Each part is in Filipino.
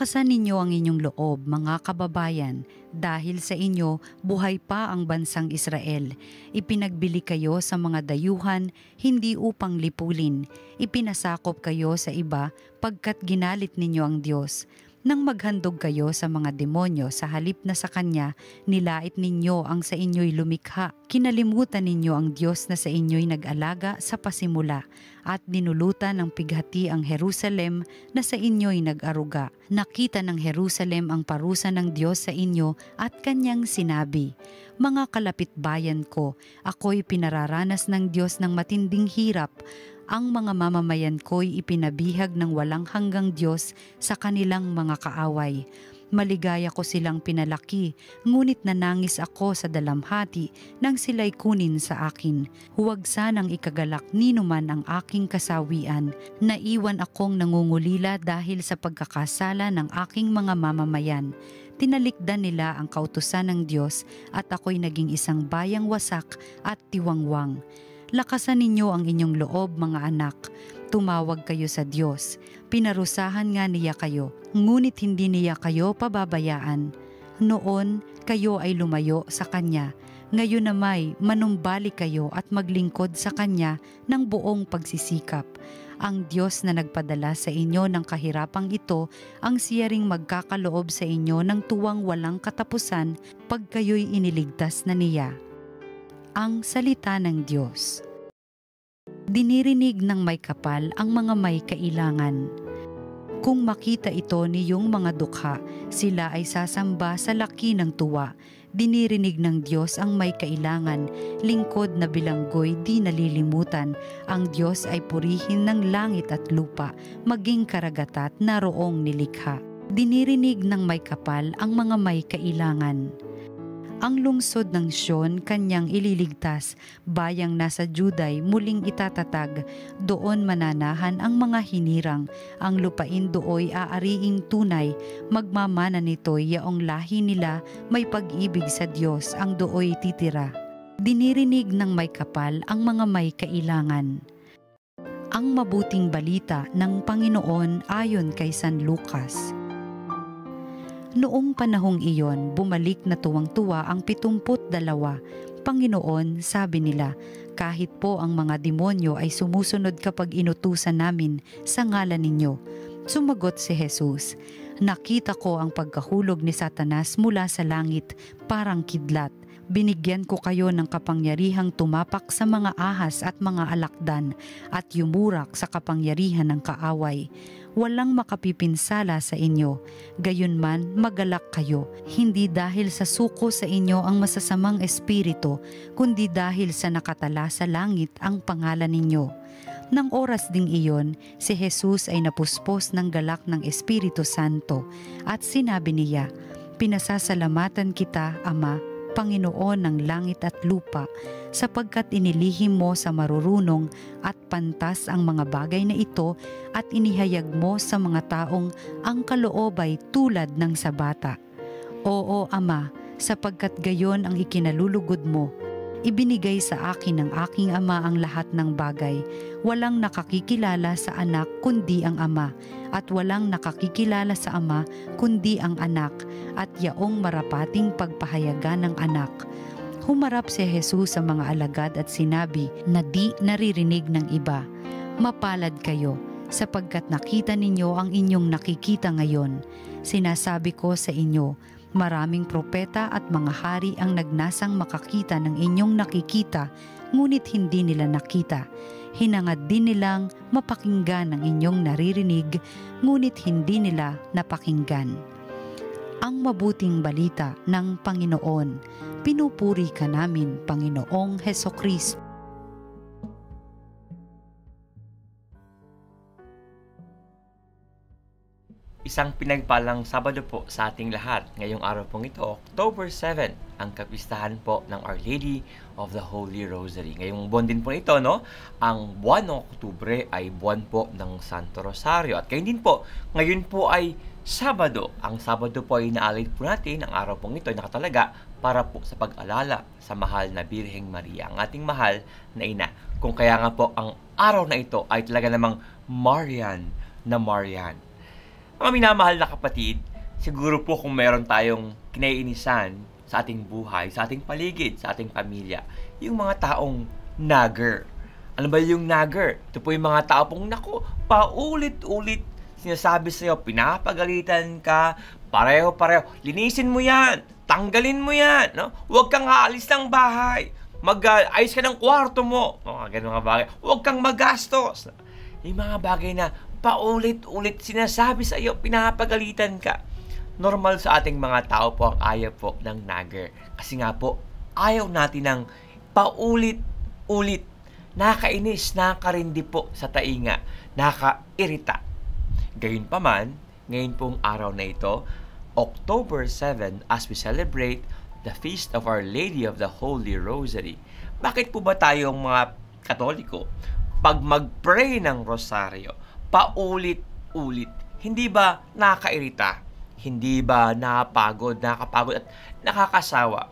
Lakasan ninyo ang inyong loob, mga kababayan, dahil sa inyo buhay pa ang bansang Israel. Ipinagbili kayo sa mga dayuhan, hindi upang lipulin. Ipinasakop kayo sa iba, pagkat ginalit ninyo ang Diyos. Nang maghandog kayo sa mga demonyo sa halip na sa Kanya, nilait ninyo ang sa inyo'y lumikha. Kinalimutan ninyo ang Diyos na sa inyo'y nag-alaga sa pasimula, at dinulutan ng pighati ang Jerusalem na sa inyo'y nag-aruga. Nakita ng Jerusalem ang parusa ng Diyos sa inyo at Kanyang sinabi, "Mga kalapitbayan ko, ako'y pinararanas ng Diyos ng matinding hirap. Ang mga mamamayan ko'y ipinabihag ng walang hanggang Diyos sa kanilang mga kaaway. Maligaya ko silang pinalaki, ngunit nanangis ako sa dalamhati nang sila'y kunin sa akin. Huwag sanang ikagalak ninuman ang aking kasawian. Naiwan akong nangungulila dahil sa pagkakasala ng aking mga mamamayan. Tinalikdan nila ang kautusan ng Diyos at ako'y naging isang bayang wasak at tiwangwang. Lakasan ninyo ang inyong loob, mga anak. Tumawag kayo sa Diyos. Pinarusahan nga niya kayo, ngunit hindi niya kayo pababayaan. Noon, kayo ay lumayo sa Kanya. Ngayon namay, manumbalik kayo at maglingkod sa Kanya ng buong pagsisikap. Ang Diyos na nagpadala sa inyo ng kahirapang ito, ang siya ring magkakaloob sa inyo ng tuwang walang katapusan pag kayo'y iniligtas na niya." Ang salita ng Diyos. Dinirinig ng may kapal ang mga may kailangan. Kung makita ito niyong mga dukha, sila ay sasamba sa laki ng tuwa. Dinirinig ng Diyos ang may kailangan, lingkod na bilanggoy di nalilimutan. Ang Diyos ay purihin ng langit at lupa, maging karagatat na roong nilikha. Dinirinig ng may kapal ang mga may kailangan. Ang lungsod ng Sion Kanyang ililigtas, bayang nasa Juday muling itatatag. Doon mananahan ang mga hinirang, ang lupain dooy aariing tunay. Magmamana nito'y yaong lahi nila, may pag-ibig sa Diyos ang dooy titira. Dinirinig ng may kapal ang mga may kailangan. Ang mabuting balita ng Panginoon ayon kay San Lucas. Noong panahong iyon, bumalik na tuwang-tuwa ang 72. "Panginoon," sabi nila, "kahit po ang mga demonyo ay sumusunod kapag inutusan namin sa ngalan ninyo." Sumagot si Jesus, "Nakita ko ang pagkahulog ni Satanas mula sa langit, parang kidlat. Binigyan ko kayo ng kapangyarihang tumapak sa mga ahas at mga alakdan at yumurak sa kapangyarihan ng kaaway. Walang makapipinsala sa inyo. Gayunman magalak kayo, hindi dahil sa suko sa inyo ang masasamang espiritu, kundi dahil sa nakatala sa langit ang pangalan ninyo." Nang oras ding iyon, si Jesus ay napuspos ng galak ng Espiritu Santo at sinabi niya, "Pinasasalamatan kita, Ama, Panginoon ng langit at lupa, sapagkat inilihim mo sa marurunong at pantas ang mga bagay na ito at inihayag mo sa mga taong ang kaloob ay tulad ng sa bata. Oo, Ama, sapagkat gayon ang ikinalulugod mo. Ibinigay sa akin ng aking Ama ang lahat ng bagay. Walang nakakikilala sa anak kundi ang Ama, at walang nakakikilala sa Ama kundi ang anak, at yaong marapating pagpahayagan ng anak." Humarap si Jesus sa mga alagad at sinabi na di naririnig ng iba, "Mapalad kayo, sapagkat nakita ninyo ang inyong nakikita ngayon. Sinasabi ko sa inyo, maraming propeta at mga hari ang nagnasang makakita ng inyong nakikita, ngunit hindi nila nakita. Hinangad din nilang mapakinggan ang inyong naririnig, ngunit hindi nila napakinggan." Ang mabuting balita ng Panginoon. Pinupuri ka namin, Panginoong Hesukristo. Isang pinagpalang Sabado po sa ating lahat. Ngayong araw pong ito, October 7, ang kapistahan po ng Our Lady of the Holy Rosary. Ngayong buwan din po ito, no? Ang buwan ng Oktubre ay buwan po ng Santo Rosario. At kayo din po, ngayon po ay Sabado. Ang Sabado po ay inaalay po natin, ang araw pong ito ay nakatalaga para po sa pag-alala sa mahal na Birheng Maria, ang ating mahal na ina. Kung kaya nga po ang araw na ito ay talaga namang Marian na Marian. Mga minamahal na kapatid, siguro po kung meron tayong kinaiinisan sa ating buhay, sa ating paligid, sa ating pamilya, yung mga taong nagger. Ano ba yung nagger? Ito po yung mga tao pong, naku, paulit-ulit sinasabi sa'yo, pinapagalitan ka, pareho-pareho, linisin mo yan, tanggalin mo yan, no? Huwag kang aalis ng bahay, mag-ayos ka ng kwarto mo, ganun mga bagay, huwag kang magastos. Yung mga bagay na paulit-ulit sinasabi sa iyo, pinapagalitan ka. Normal sa ating mga tao po ang ayaw po ng nagger. Kasi nga po, ayaw natin ng paulit-ulit. Nakakainis, nakakarindi po sa tainga, nakakairita. Gayunpaman, ngayon pong araw na ito, October 7, as we celebrate the Feast of Our Lady of the Holy Rosary. Bakit po ba tayong mga Katoliko, pag mag-pray ng rosaryo, paulit-ulit, hindi ba nakakairita? Hindi ba nakapagod at nakakasawa?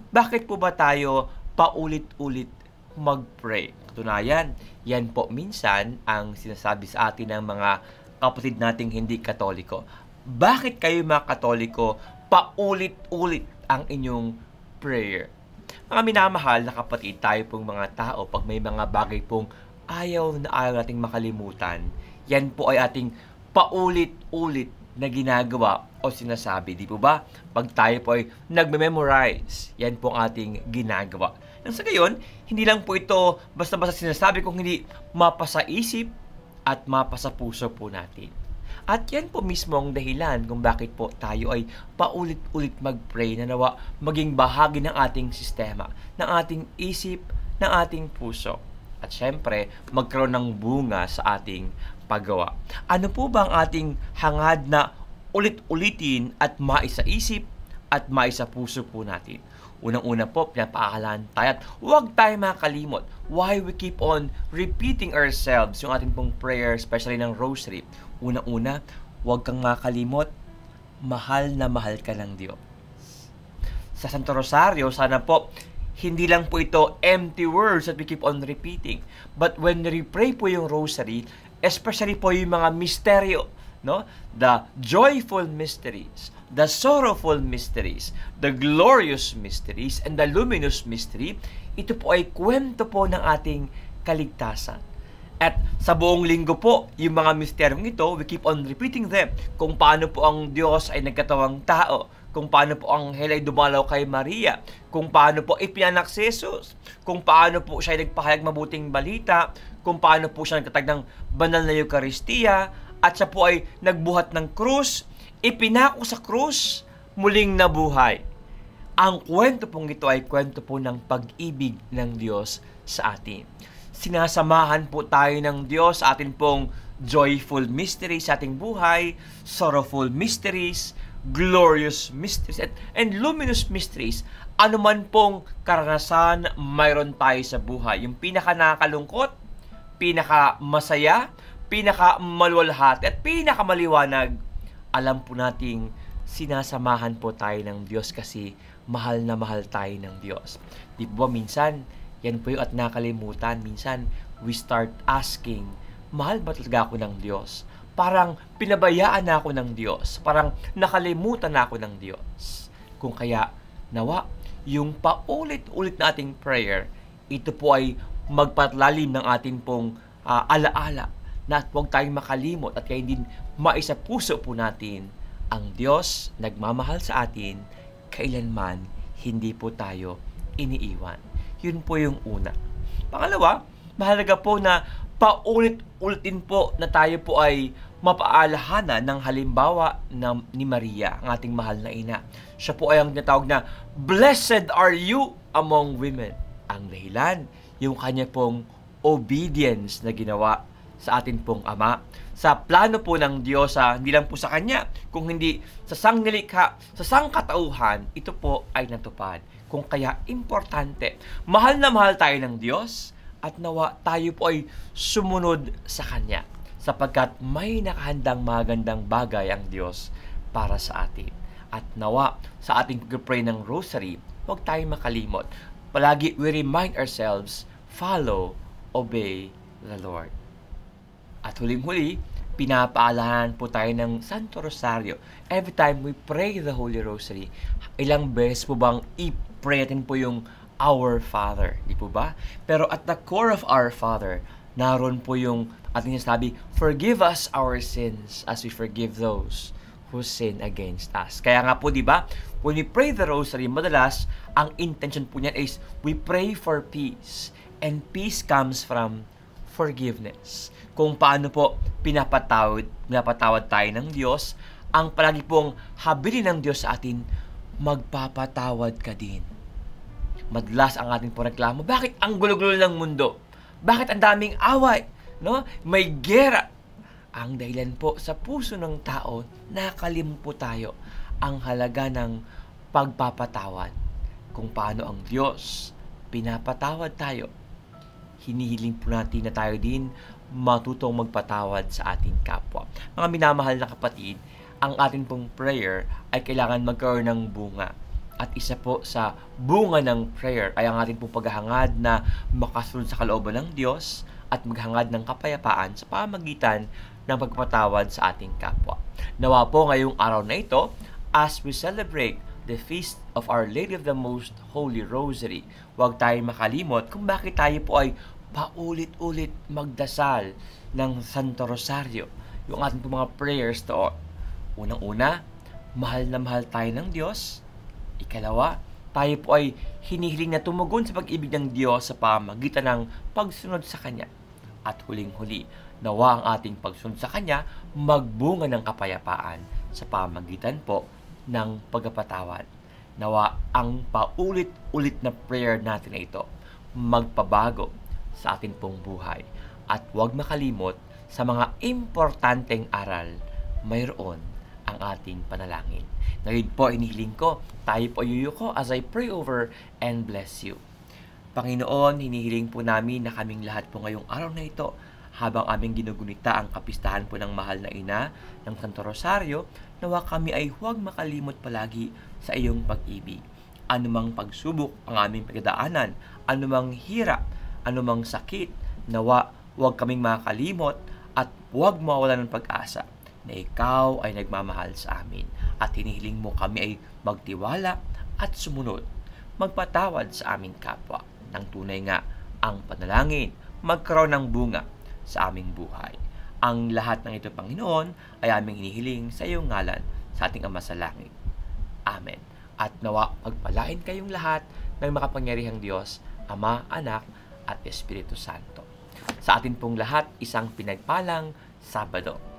Bakit po ba tayo paulit-ulit mag-pray? Katunayan, yan po minsan ang sinasabi sa atin ng mga kapatid nating hindi Katoliko. Bakit kayo mga Katoliko paulit-ulit ang inyong prayer? Mga minamahal na kapatid, tayo pong mga tao, pag may mga bagay pong ayaw nating makalimutan, yan po ay ating paulit-ulit na ginagawa o sinasabi. Di po ba? Pag tayo po ay nagme-memorize, yan po ang ating ginagawa. Nang sa gayon, hindi lang po ito basta-basta sinasabi kung hindi mapasa isip at mapasa puso po natin. At yan po mismo ang dahilan kung bakit po tayo ay paulit-ulit mag-pray na nawa maging bahagi ng ating sistema, ng ating isip, ng ating puso. At syempre, magkaroon ng bunga sa ating paggawa. Ano po ba ang ating hangad na ulit-ulitin at maisa-isip at maisa-puso po natin? Unang-una po, pinapakalaan tayo at huwag tayo makalimot. Why we keep on repeating ourselves yung ating pong prayer, especially ng rosary. Unang-una, huwag kang makalimot, mahal na mahal ka ng Diyos. Sa Santo Rosario, sana po, hindi lang po ito empty words that we keep on repeating. But when we pray po yung rosary, especially po yung mga misteryo, no? The joyful mysteries, the sorrowful mysteries, the glorious mysteries, and the luminous mystery, ito po ay kwento po ng ating kaligtasan. At sa buong linggo po, yung mga misteryong ito, we keep on repeating them. Kung paano po ang Diyos ay nagkatawang tao, kung paano po ang anghel ay dumalaw kay Maria, kung paano po ipinanak si Jesus, kung paano po siya ay nagpahayag mabuting balita, kung paano po siya nagtatag ng banal na Eucharistia, at siya po ay nagbuhat ng krus, ipinako sa krus, muling nabuhay. Ang kwento pong ito ay kwento po ng pag-ibig ng Diyos sa atin. Sinasamahan po tayo ng Diyos sa atin pong joyful mysteries sa ating buhay, sorrowful mysteries, glorious mysteries, and luminous mysteries. Ano man pong karanasan mayroon tayo sa buhay. Yung pinaka nakakalungkot, pinaka masaya, pinaka maluwalhati, at pinaka maliwanag, alam po nating sinasamahan po tayo ng Diyos kasi mahal na mahal tayo ng Diyos. Di ba minsan, yan po yung at nakalimutan. Minsan, we start asking, mahal ba talaga ako ng Diyos? Parang pinabayaan na ako ng Diyos. Parang nakalimutan na ako ng Diyos. Kung kaya, nawa, yung paulit-ulit nating prayer, ito po ay magpatlalim ng ating pong alaala na huwag tayong makalimot at kaya din maisa puso po natin ang Diyos nagmamahal sa atin, kailanman hindi po tayo iniiwan. Yun po yung una. Pangalawa, mahalaga po na paulit-ulitin po na tayo po ay mapaalahanan ng halimbawa ni Maria, ang ating mahal na ina. Siya po ay ang tinatawag na, "Blessed are you among women." Ang dahilan, yung kanya pong obedience na ginawa sa atin pong Ama. Sa plano po ng Diyos, hindi lang po sa Kanya, kung hindi sa sangnilikha, sa sangkatauhan, ito po ay natupad. Kung kaya importante, mahal na mahal tayo ng Diyos at nawa tayo po ay sumunod sa Kanya sapagkat may nakahandang magandang bagay ang Diyos para sa atin. At nawa sa ating pag-pray ng rosary, huwag tayong makalimot. Palagi we remind ourselves, follow, obey the Lord. At huling-huli, pinapaalahan po tayo ng Santo Rosario. Every time we pray the Holy Rosary, ilang beses po bang i-pray natin po yung Our Father, di po ba? Pero at the core of Our Father, naroon po yung ating sinasabi, forgive us our sins as we forgive those who sin against us. Kaya nga po, di ba, when we pray the Rosary, madalas, ang intention po niyan is, we pray for peace. And peace comes from forgiveness. Kung paano po pinapatawad tayo ng Diyos, ang palagi pong habilin ng Diyos sa atin, magpapatawad ka din. Madalas ang ating pong reklamo, bakit ang gulo-gulo ng mundo? Bakit ang daming away? No? May gera. Ang dahilan po sa puso ng tao, nakalimutan po tayo ang halaga ng pagpapatawad. Kung paano ang Diyos pinapatawad tayo. Hinihiling po natin na tayo din matutong magpatawad sa ating kapwa. Mga minamahal na kapatid, ang ating pong prayer ay kailangan magkaroon ng bunga. At isa po sa bunga ng prayer ay ang ating pong paghahangad na makasunod sa kalooban ng Diyos at maghangad ng kapayapaan sa pamagitan ng pagpapatawad sa ating kapwa. Nawa po ngayong araw na ito, as we celebrate the feast of Our Lady of the Most Holy Rosary, huwag tayong makalimot kung bakit tayo po ay paulit-ulit magdasal ng Santo Rosario. Yung ating mga prayers to. Unang-una, mahal na mahal tayo ng Diyos. Ikalawa, tayo po ay hinihiling na tumugon sa pag-ibig ng Diyos sa pamagitan ng pagsunod sa Kanya. At huling-huli, nawa ang ating pagsunod sa Kanya magbunga ng kapayapaan sa pamagitan po ng pagpapatawad. Nawa ang paulit-ulit na prayer natin na ito magpabago sa ating pong buhay. At huwag makalimot sa mga importanteng aral, mayroon ang ating panalangin. Ngayon po, inihiling ko, tayo po yuyuko as I pray over and bless you. Panginoon, hinihiling po namin na kaming lahat po ngayong araw na ito, habang aming ginugunita ang kapistahan po ng mahal na ina ng Santo Rosario, nawa kami ay huwag makalimot palagi sa iyong pag-ibig. Anumang pagsubok ang aming pagdadaanan, anumang hirap, anumang sakit, nawa huwag kaming makakalimot at huwag mawalan ng pag-asa na ikaw ay nagmamahal sa amin at hinihiling mo kami ay magtiwala at sumunod, magpatawad sa aming kapwa. Nang tunay nga ang panalangin, magkaroon ng bunga sa aming buhay. Ang lahat ng ito, Panginoon, ay aming hinihiling sa iyong ngalan sa ating Ama sa Langit. Amen. At nawa pagpalain kayong lahat ng makapangyarihang Diyos, Ama, Anak, at Espiritu Santo. Sa atin pong lahat, isang pinagpalang Sabado.